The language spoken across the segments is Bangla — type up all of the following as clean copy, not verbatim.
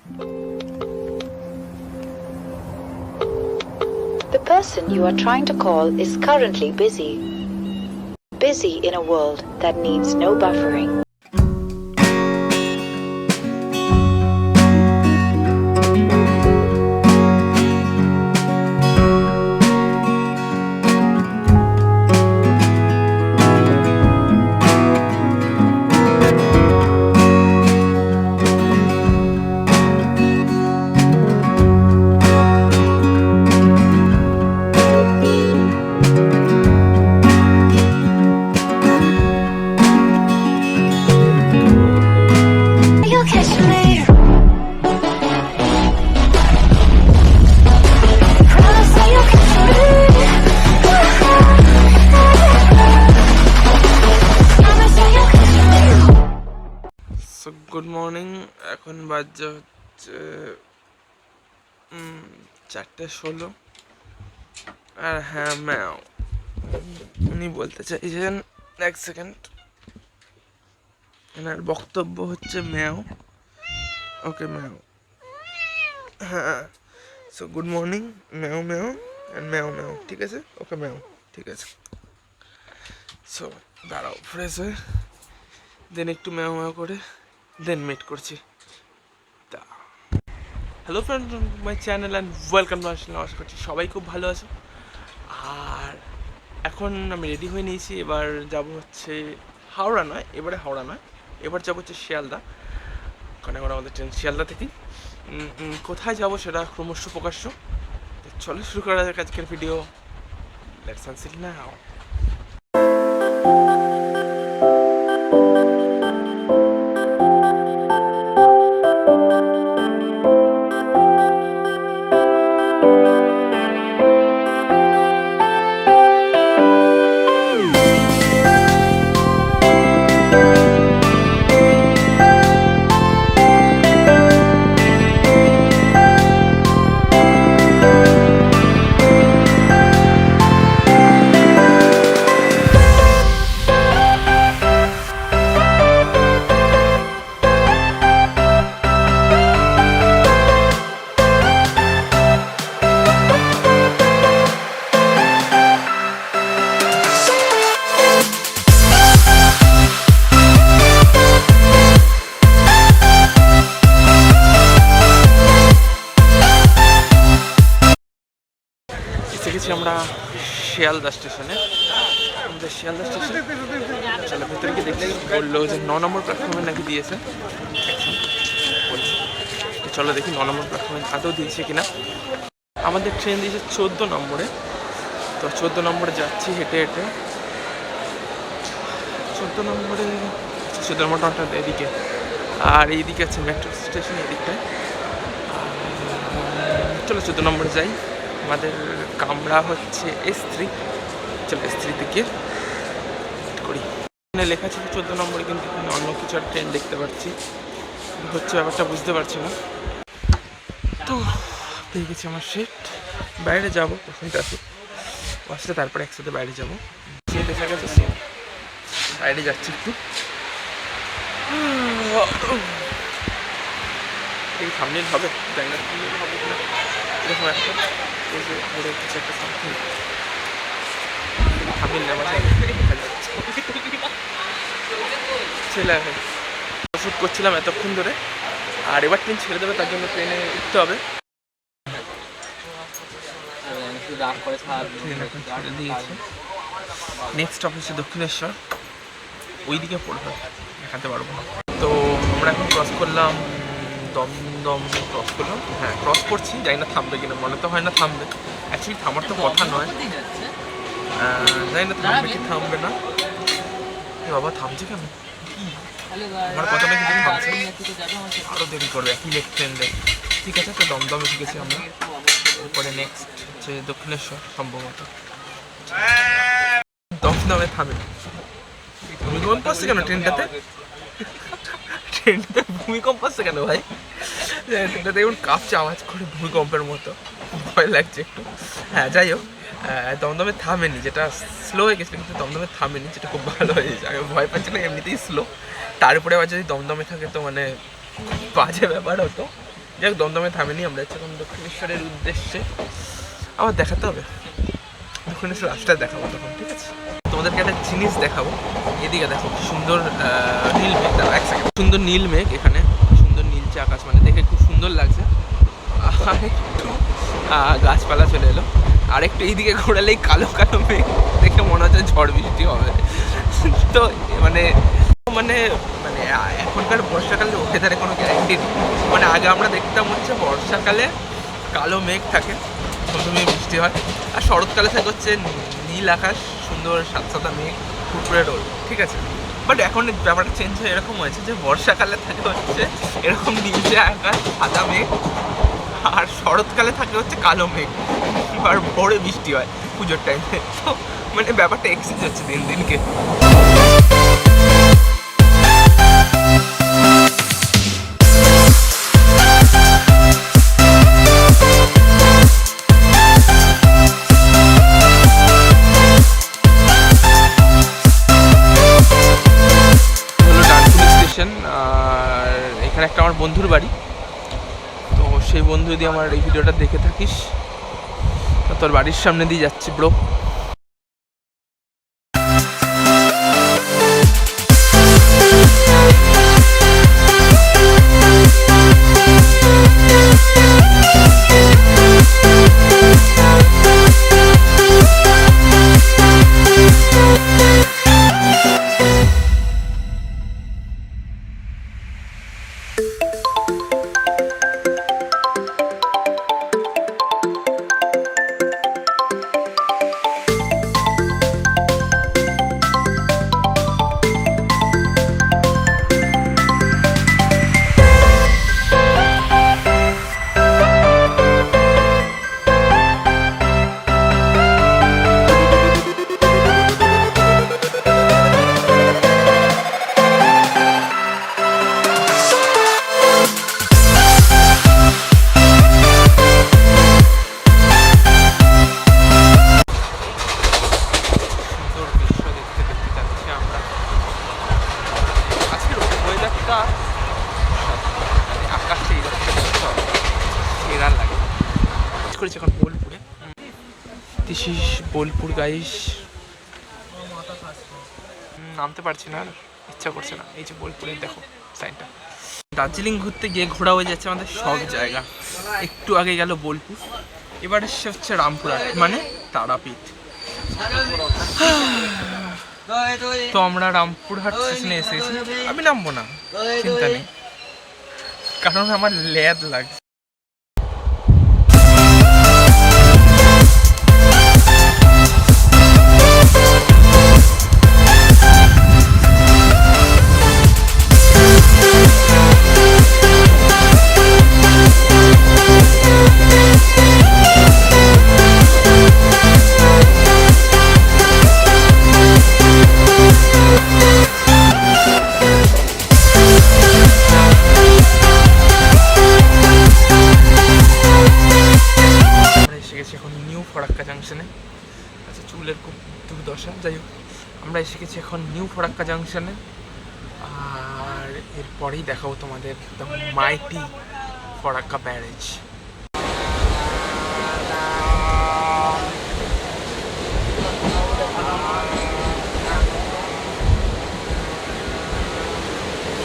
The person you are trying to call is currently busy. Busy in a world that needs no buffering. Good morning. এখন বাজে হচ্ছে 4:16। আর হ্যাঁ ম্যাও, উনি বলতে চাইছেন, এক সেকেন্ড, এনার বক্তব্য হচ্ছে ম্যাও। ওকে ম্যাও, হ্যাঁ। So good morning, meow meow and meow meow, ঠিক আছে? ওকে ম্যাও, ঠিক আছে। সো দাঁড়াও, ফ্রেশ হয়ে দেন একটু ম্যাও ম্যাও করে দেন মিট করছি। Hello friend, my channel and welcome to আসলে। আশা করছি সবাই খুব ভালো আছে। আর এখন আমি রেডি হয়ে নিয়েছি। এবার যাব হচ্ছে হাওড়া নয়, এবার যাবো হচ্ছে শিয়ালদা, কারণ এখন আমাদের ট্রেন শিয়ালদা থেকেই। কোথায় যাব সেটা ক্রমশ প্রকাশ্য। চলো শুরু করা যাক আজকের ভিডিও। লেটস আনসিল নাও। আমরা শিয়ালদা স্টেশনে, আমাদের শিয়ালদা স্টেশনে। চলো ভিতরে গিয়ে দেখছি। বললো যে 9 নম্বর প্ল্যাটফর্মে নাকি দিয়েছে। চলো দেখি 9 নম্বর প্ল্যাটফর্মে আদৌ দিয়েছে কিনা। আমাদের ট্রেন দিয়েছে 14 নম্বরে। তো 14 নম্বরে যাচ্ছি হেঁটে হেঁটে। 14 নম্বরটা এদিকে, আর এইদিকে আছে মেট্রো স্টেশন এদিকটায়। চলো 14 নম্বরে যাই। আমাদের কামরা হচ্ছে S3। চলো S3 গিয়ে করি। এখানে লেখা ছিল 14 নম্বরে, কিন্তু এখানে অন্য কিছু আর ট্রেন দেখতে পাচ্ছি। হচ্ছে ব্যাপারটা বুঝতে পারছি না। তো পেয়ে গেছি আমার সিট। বাইরে যাবো, ওখানটা আসুক আসলে তারপরে একসাথে বাইরে যাবো। সিট এসে গেছে, বাইরে যাচ্ছি একটু। এই সামনেই হবে, জানি না হবে কিনা। এরকম একটা কিছু একটা সামথিং থামিল নেওয়া যায়। ছেলে শ্যুট করছিলাম এতক্ষণ ধরে, আর এবার ট্রেন ছেড়ে দেবে, তার জন্য ট্রেনে উঠতে হবে। নেক্সট স্টপ হচ্ছে দক্ষিণেশ্বর, ওইদিকে পড়বে, দেখাতে পারবো না। তো আমরা এখন ক্রস করলাম দমদম, ক্রস করলাম। হ্যাঁ ক্রস করছি, জানি না থামবে কিনা, মনে তো হয় না থামবে। অ্যাকচুয়ালি থামার তো কথা নয়, জানি না থামবে কি থামবে না। বাবা থামছে কেন? আমার কথাটা কিন্তু থামছে, আরও দেরি করবে, একই লেক ট্রেন দেখ। ঠিক আছে, তো দমদমে শিখেছি আমরা। এরপরে নেক্সট হচ্ছে দক্ষিণেশ্বর সম্ভবত। দমদমে থামে। ভূমিকম্প আসছে কেন ট্রেনটাতে? ট্রেনটাতে ভূমিকম্প আসছে কেন ভাই? ট্রেনটা দেখুন কাঁপছে আওয়াজ করে, ভূমিকম্পের মতো, ভয় লাগছে একটু। হ্যাঁ যাই হোক, দমদমে থামেনি, যেটা স্লো হয়ে গেছিলো, কিন্তু দমদমে থামেনি, যেটা খুব ভালো হয়েছে। আমি ভয় পাচ্ছি না, এমনিতেই স্লো, তার উপরে আবার যদি দমদমে থাকে তো মানে বাজে ব্যাপার হতো। যাক দমদমে থামেনি, আমরা যাচ্ছি এখন দক্ষিণেশ্বরের উদ্দেশ্যে। আবার দেখাতে হবে, দক্ষিণেশ্বর রাস্তায় দেখাবো তখন, ঠিক আছে? তোমাদেরকে একটা জিনিস দেখাবো, এদিকে দেখো কি সুন্দর নীল মেঘ। দাও এক সেকেন্ড, সুন্দর নীল মেঘ, এখানে সুন্দর নীলচে আকাশ, মানে দেখে খুব সুন্দর লাগছে। আর একটু গাছপালা চলে এলো, আর একটু এইদিকে ঘোরালেই কালো কালো মেঘ, দেখে মনে হচ্ছে ঝড় বৃষ্টি হবে। তো মানে মানে মানে এখনকার বর্ষাকালে ওয়েদারে কোনো গ্যারান্টি নেই। মানে আগে আমরা দেখতাম হচ্ছে বর্ষাকালে কালো মেঘ থাকে, প্রথমে বৃষ্টি হয়, আর শরৎকালে থাকে হচ্ছে নীল আকাশ, সুন্দর সাদা সাদা মেঘ, ফুরফুরে রোদ, ঠিক আছে? বাট এখন ব্যাপারটা চেঞ্জ হয়ে এরকম হয়েছে যে বর্ষাকালে থাকে হচ্ছে এরকম নীলচে আকাশ, সাদা মেঘ, আর শরৎকালে থাকে হচ্ছে কালো মেঘ, আর ভোরে বৃষ্টি হয় পুজোর টাইমে। তো মানে ব্যাপারটা এক্সচেঞ্জ হচ্ছে দিন দিনকে। আর এখানে একটা আমার বন্ধুর বাড়ি, তো সেই বন্ধু যদি আমার এই ভিডিওটা দেখে থাকিস, তোর বাড়ির সামনে দিয়ে যাচ্ছি ব্রো। করেছি এখন বোলপুরে, দিস ইজ বোলপুর গাইস। নামতে পারছি না, আর ইচ্ছা করছে না। এই যে বোলপুরে দেখো সাইনটা। দার্জিলিং ঘুরতে গিয়ে ঘোরা হয়ে যাচ্ছে আমাদের সব জায়গা। একটু আগে গেল বোলপুর, এবার এসে হচ্ছে রামপুরহাট মানে তারাপীঠ। তো আমরা রামপুরহাট স্টেশনে এসেছি, আমি নামবো না, চিন্তা নেই, কারণ আমার ল্যাদ লাগছে। ফরাক্কা জাংশনে, আচ্ছা চুলের খুব দুর্দশা, যাই হোক আমরা এসে গেছি এখন নিউ ফরাক্কা জাংশনে। আর এরপরেই দেখাবো তোমাদের দ্য মাইটি ফরাক্কা ব্যারেজ।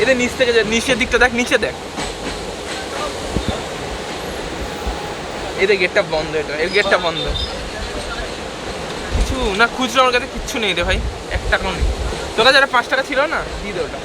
এদের নিচ থেকে নিচের দিকটা দেখ, নিচে দেখ, এদের গেটটা বন্ধ, এটা এর গেটটা বন্ধ। কিছু না খুচরো আমার কাছে কিচ্ছু নেই রে ভাই, 1 টাকাও নেই। তোর কাছে যারা 5 টাকা ছিল না, দিয়ে দে ওটা।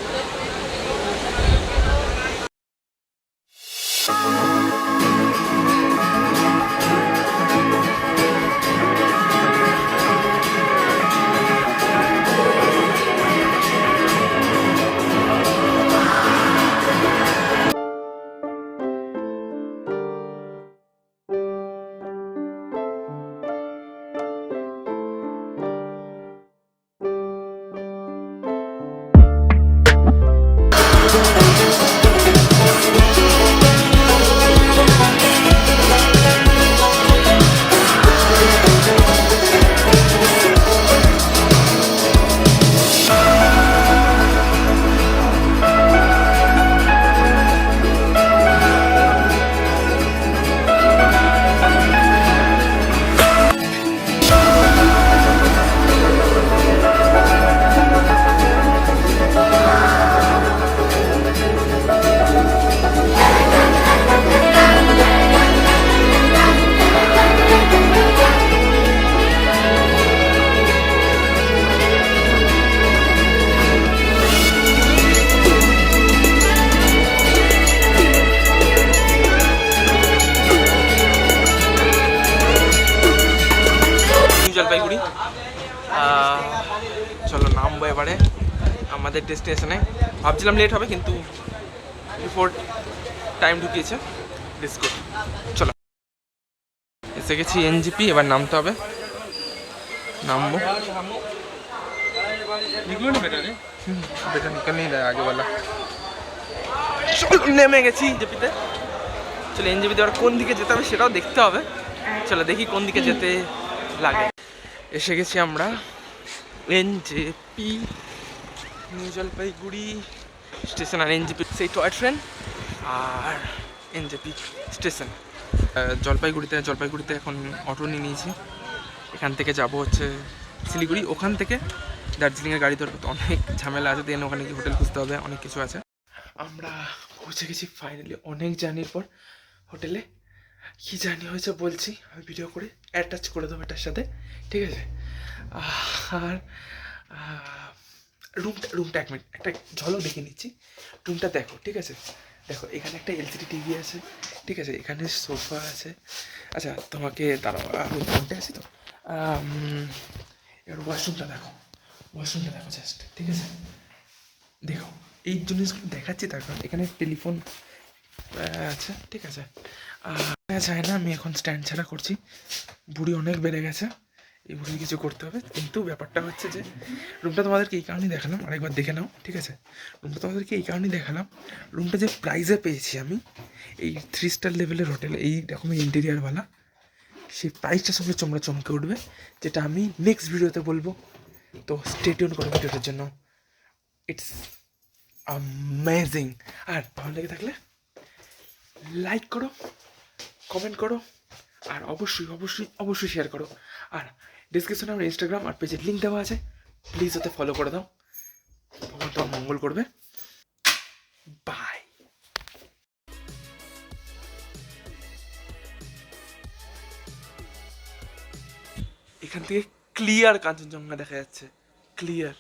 জলপাইগুড়ি। চলো নামবো এবারে আমাদের ডেস্টিনেশনে। ভাবছিলাম লেট হবে, কিন্তু বিফোর টাইম ঢুকিয়েছে। ডিসকুট। চলো, এসে গেছি এনজিপি, এবার নামতে হবে। নামবো। বেটা নিকল নেই আগে বলা। চলো নেমে গেছি এনজিপিতে। চলো এনজিপিতে এবার কোন দিকে যেতে হবে সেটাও দেখতে হবে। চলো দেখি কোন দিকে যেতে লাগে। এসে গেছি আমরা এনজেপি, নিউ জলপাইগুড়ি স্টেশন। আর এনজেপি সেই টয় ট্রেন, আর এনজেপি স্টেশন। জলপাইগুড়িতে এখন অটো নিয়ে নিয়েছি। এখান থেকে যাব হচ্ছে শিলিগুড়ি, ওখান থেকে দার্জিলিংয়ের গাড়ি ধরবো। তো অনেক ঝামেলা আছে, দেন ওখানে গিয়ে হোটেল খুঁজতে হবে, অনেক কিছু আছে। আমরা পৌঁছে গেছি ফাইনালি অনেক জার্নির পর হোটেলে। কী জার্নি হয়েছে বলছি, আমি ভিডিও করে অ্যাটাচ করে দেবো এটার সাথে, ঠিক আছে? আর রুমটা 1 মিনিট একটা ঝলক দেখে নিচ্ছি। রুমটা দেখো, ঠিক আছে? দেখো এখানে একটা এলসিডি টিভি আছে, ঠিক আছে? এখানে সোফা আছে। আচ্ছা তোমাকে দাঁড়াও, আমি ফোনটা আছি তো। এবার ওয়াশরুমটা দেখো জাস্ট, ঠিক আছে? দেখো এই জিনিসগুলো দেখাচ্ছি তার কারণ এখানে টেলিফোন আছে, ঠিক আছে? চায় না আমি এখন স্ট্যান্ড ছাড়া করছি, বুড়ি অনেক বেড়ে গেছে, এই বুড়ি কিছু করতে হবে। কিন্তু ব্যাপারটা হচ্ছে যে রুমটা তোমাদেরকে এই কারণেই দেখালাম, আরেকবার দেখে নাও, ঠিক আছে? রুমটা তোমাদেরকে এই কারণেই দেখালাম, রুমটা যে প্রাইজে পেয়েছি আমি এই 3 স্টার লেভেলের হোটেলে, এই রকম ইন্টেরিয়ারওয়ালা, সেই প্রাইসটার সঙ্গে তোমরা চমকে উঠবে, যেটা আমি নেক্সট ভিডিওতে বলবো। তো স্টে টিউন করো ভিডিওটার জন্য। It's amazing. আর ভালো লেগে থাকলে লাইক করো, কমেন্ট করো, আর অবশ্যই শেয়ার করো। আর ডিসক্রিপশনে আমার ইনস্টাগ্রাম আর পেজের লিঙ্ক দেওয়া আছে, প্লিজ ওতে ফলো করে দাও। ভগবান তোমার মঙ্গল করবে। বাই। এখান থেকে ক্লিয়ার কাঞ্চনজঙ্ঘা দেখা যাচ্ছে, ক্লিয়ার।